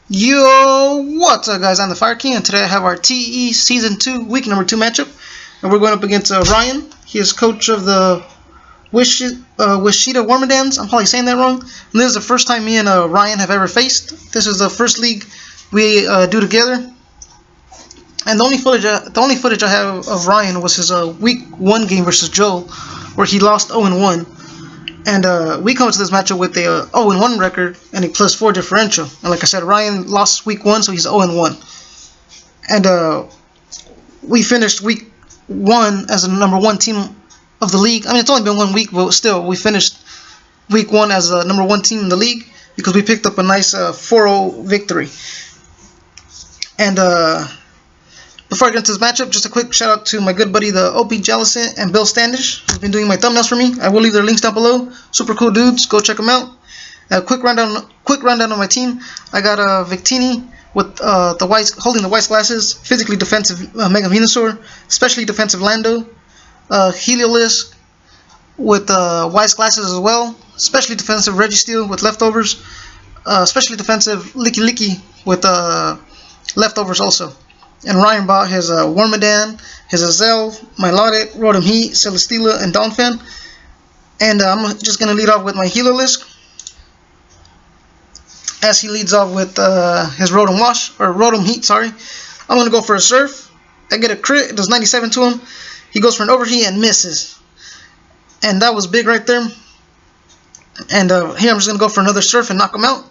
Yo, what's up guys, I'm the Fire King, and today I have our TE Season 2 Week Number 2 matchup. And we're going up against Ryan. He is coach of the W.Wormadams. I'm probably saying that wrong. And this is the first time me and Ryan have ever faced. This is the first league we do together. And the only footage I have of Ryan was his Week 1 game versus Joe, where he lost 0-1. And we come to this matchup with a 0-1 record and a +4 differential. And like I said, Ryan lost Week 1, so he's 0-1. And we finished Week 1 as the #1 team of the league. I mean, it's only been 1 week, but still, we finished Week 1 as the #1 team in the league because we picked up a nice 4-0 victory. And before I get into this matchup, just a quick shout out to my good buddy, the OP Jellison and Bill Standish, who's been doing my thumbnails for me. I will leave their links down below. Super cool dudes. Go check them out. Quick rundown of my team. I got M.Victinis with holding the white glasses, physically defensive Mega Venusaur, especially defensive Lando. Heliolisk with white glasses as well, especially defensive Registeel with leftovers. Especially defensive Licky with leftovers also. And Ryan bought his Wormadam, his Azel, Milotic, Rotom Heat, Celesteela, and Donphan. And I'm just going to lead off with my Heliolisk, as he leads off with his Rotom Heat, sorry. I'm going to go for a Surf. I get a crit, it does 97 to him. He goes for an Overheat and misses. And that was big right there. And here I'm just going to go for another Surf and knock him out.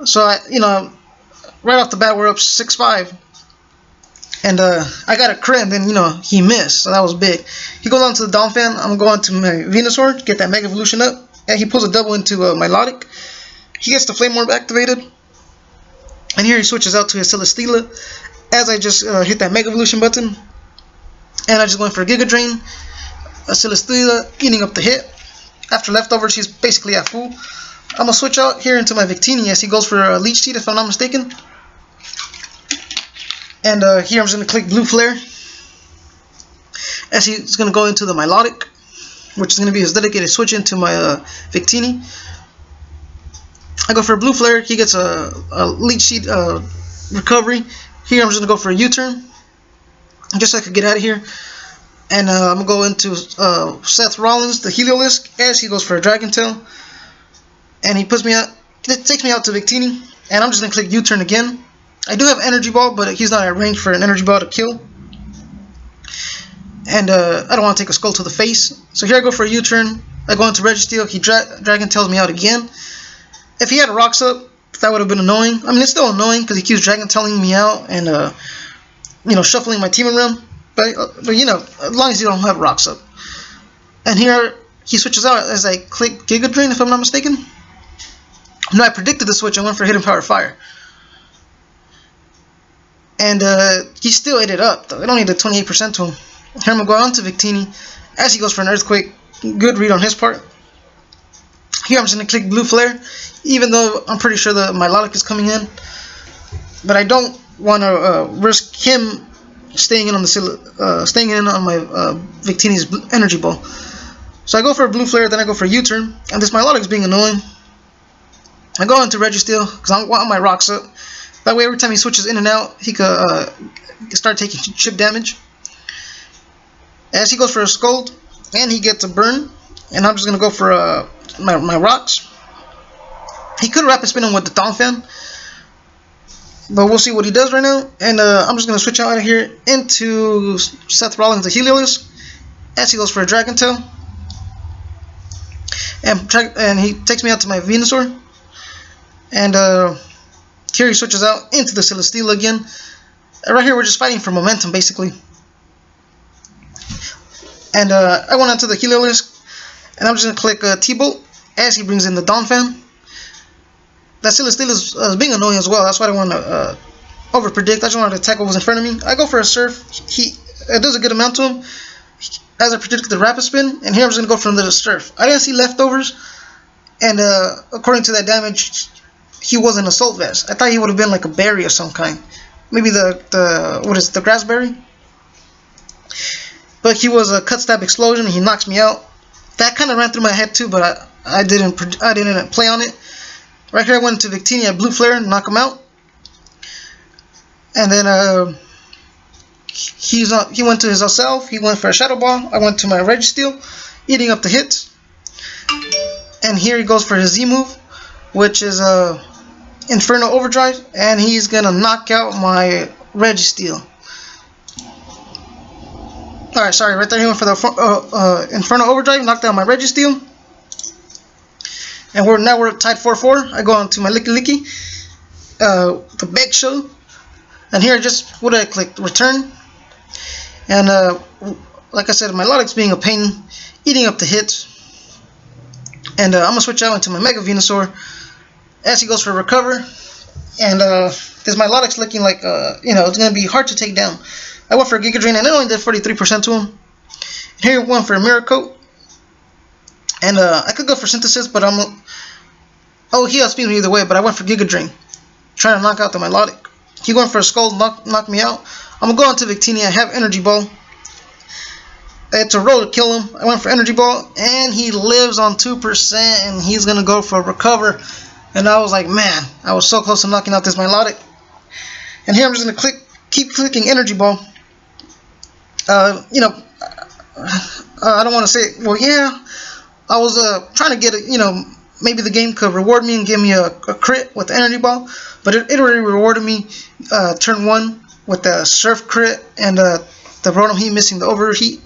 So, right off the bat, we're up 6-5. And I got a crit, and then, he missed, so that was big. He goes on to the Donphan. I'm going to my Venusaur, get that Mega Evolution up. And he pulls a double into Milotic. He gets the Flame Orb activated. And here he switches out to his Celesteela, as I just hit that Mega Evolution button. And I just went for a Giga Drain. A Celesteela eating up the hit. After leftovers, he's basically at full. I'm going to switch out here into my M.Victinis as he goes for a Leech Seed, if I'm not mistaken. And here I'm just going to click Blue Flare, as he's going to go into the Milotic, which is going to be his dedicated switch into my M.Victinis. I go for a Blue Flare. He gets a Leech Seed recovery. Here I'm just going to go for a U-turn, just so I could get out of here. And I'm going to go into Seth Rollins, the Heliolisk, as he goes for a Dragon Tail. And he puts me out, it takes me out to M.Victinis. And I'm just going to click U-turn again. I do have Energy Ball, but he's not at range for an Energy Ball to kill. And I don't want to take a Skull to the face. So here I go for a U-turn. I go into Registeel. He Dragon Tails me out again. If he had a Rocks up, that would have been annoying. I mean, it's still annoying because he keeps Dragon Tailing me out and, shuffling my team around. But as long as you don't have Rocks up. And here he switches out as I click Giga Drain, if I'm not mistaken. No, I predicted the switch. I went for Hidden Power Fire. And he still ate it up, though. It only did 28% to him. Here I'm going to go on to M.Victinis as he goes for an Earthquake. Good read on his part. Here I'm just going to click Blue Flare, even though I'm pretty sure the Milotic is coming in. But I don't want to risk him staying in on my M.Victinis Energy Ball. So I go for a Blue Flare, then I go for a U-turn, and this Milotic is being annoying. I go into Registeel because I want my Rocks up. That way, every time he switches in and out, he could start taking chip damage. As he goes for a Scold, and he gets a Burn, and I'm just going to go for my Rocks. He could Rapid Spin him with the Donphan, but we'll see what he does right now. And I'm just going to switch out of here into Seth Rollins, the Heliolisk, as he goes for a Dragon Tail. And he takes me out to my Venusaur. And here he switches out into the Celesteela again. Right here we're just fighting for momentum basically. And I went onto the Heliolisk, and I'm just going to click T-Bolt as he brings in the Donphan. That Celesteela is being annoying as well. That's why I don't want to over-predict. I just wanted to attack what was in front of me. I go for a Surf. It does a good amount to him, as I predicted the Rapid Spin. And here I'm just going to go for the Surf. I didn't see leftovers, and according to that damage, he wasn't a Assault Vest. I thought he would have been like a berry of some kind. Maybe the Grass Berry? But he was a Cut Stab Explosion, and he knocks me out. That kind of ran through my head too, but I didn't play on it. Right here I went into M.Victinis, I Blue Flare and knock him out. And then he went to his self. He went for a Shadow Ball. I went to my Registeel, eating up the hits. And here he goes for his Z move, which is Inferno Overdrive, and he's gonna knock out my Registeel. Alright, sorry, right there he went for the Inferno Overdrive, knocked out my Registeel. And now we're tied 4-4. I go on to my Licky, the Big Show. And here what did I click? Return. And like I said, my Lodic's being a pain, eating up the hits. And I'm gonna switch out into my Mega Venusaur as he goes for Recover. And this my Lodic's looking like it's gonna be hard to take down. I went for a Giga Drain and it only did 43% to him. And here went for a Mirror Coat. And I could go for Synthesis, but he outspeeds me either way. But I went for Giga Drain, trying to knock out the Milotic. He went for a Skull, knock me out. I'm gonna go on to Victini. I have Energy Ball. It's a roll to kill him. I went for Energy Ball, and he lives on 2%, and he's gonna go for a Recover. And I was like, man, I was so close to knocking out this Milotic. And here I'm just gonna keep clicking Energy Ball. I don't want to say, well, yeah, I was trying to get it, maybe the game could reward me and give me a crit with the Energy Ball, but it already rewarded me turn 1 with the Surf crit and the Rotom Heat missing the Overheat.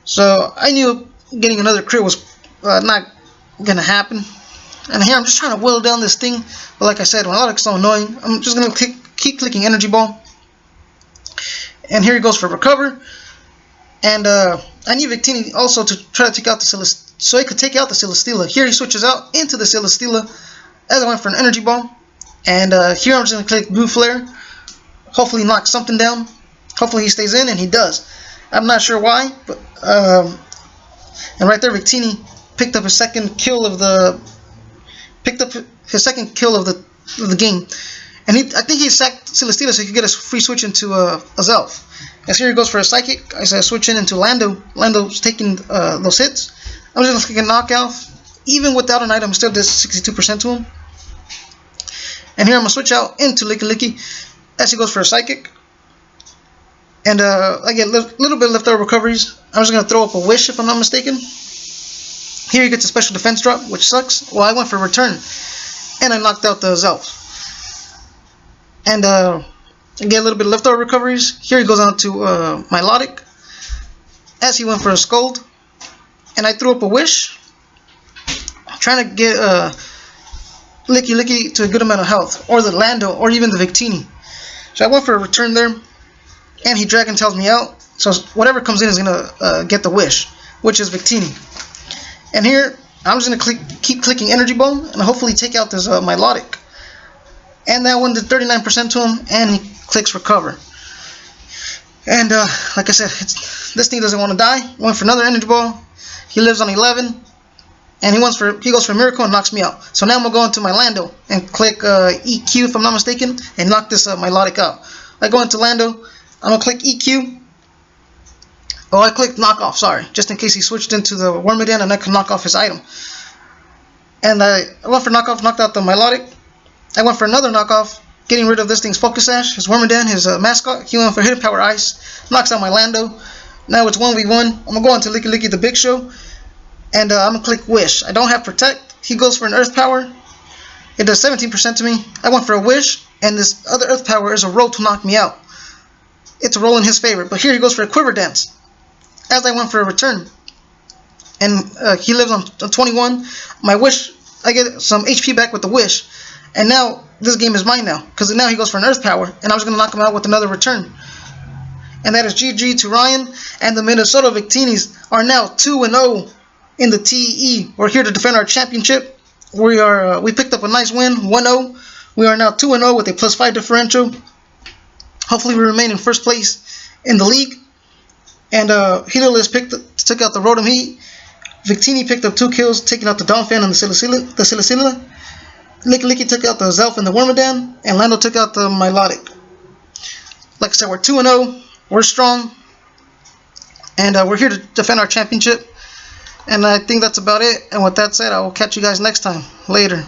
So I knew getting another crit was not gonna happen. And here I'm just trying to whittle down this thing, but like I said, Milotic's so annoying, I'm just gonna keep clicking Energy Ball. And here he goes for Recover. And I need Victini also to try to take out the Celesteela, so he could take out the Celesteela. Here he switches out into the Celesteela as I went for an Energy Ball. And here I'm just going to click Blue Flare. Hopefully knock something down. Hopefully he stays in, and he does. I'm not sure why, but and right there Victini picked up his second kill of the game. And I think he sacked Celesteela so he could get a free switch into a Zelf. As here he goes for a Psychic. I said switch into Lando. Lando's taking those hits. I'm just going to click a Knockout. Even without an item, still does 62% to him. And here I'm going to switch out into Licky as he goes for a Psychic. And I get a little bit of leftover recoveries. I'm just going to throw up a Wish if I'm not mistaken. Here he gets a special defense drop, which sucks. Well, I went for Return. And I knocked out the Zelf. And I get a little bit of leftover recoveries. Here he goes on to Milotic as he went for a Scold. And I threw up a Wish, trying to get Licky to a good amount of health, or the Lando, or even the Victini. So I went for a Return there, and he Dragon Tails me out. So whatever comes in is gonna get the Wish, which is Victini. And here I'm just gonna keep clicking Energy Ball and hopefully take out this Milotic. And that one did 39% to him, and he clicks Recover. And like I said, this thing doesn't want to die. Went for another Energy Ball. He lives on 11, and he goes for Miracle and knocks me out. So now I'm gonna go into my Lando and click EQ if I'm not mistaken, and knock this Milotic out. I go into Lando. I'm gonna click EQ. Oh, I clicked Knock Off. Sorry, just in case he switched into the Wormadam and I could knock off his item. And I went for Knock Off, knocked out the Milotic. I went for another knockoff, getting rid of this thing's Focus Sash, his Wormadam, his mascot. He went for Hidden Power Ice, knocks out my Lando. Now it's 1v1. I'm going to go into Licky the Big Show, and I'm going to click Wish. I don't have Protect. He goes for an Earth Power. It does 17% to me. I went for a Wish, and this other Earth Power is a roll to knock me out. It's a roll in his favor, but here he goes for a Quiver Dance, as I went for a Return. And he lives on 21. My Wish, I get some HP back with the Wish. And now this game is mine now, because now he goes for an Earth Power, and I was going to knock him out with another Return. And that is GG to Ryan, and the Minnesota Victinis are now 2-0 in the TEE. We're here to defend our championship. We picked up a nice win, 1-0. We are now 2-0 with a +5 differential. Hopefully we remain in first place in the league. And Heaterless took out the Rotom Heat. Victini picked up 2 kills, taking out the Donphan and the Celesteela. Licky took out the Zelf and the Wormadam, and Lando took out the Milotic. Like I said, we're 2-0, we're strong, and we're here to defend our championship. And I think that's about it. And with that said, I will catch you guys next time. Later.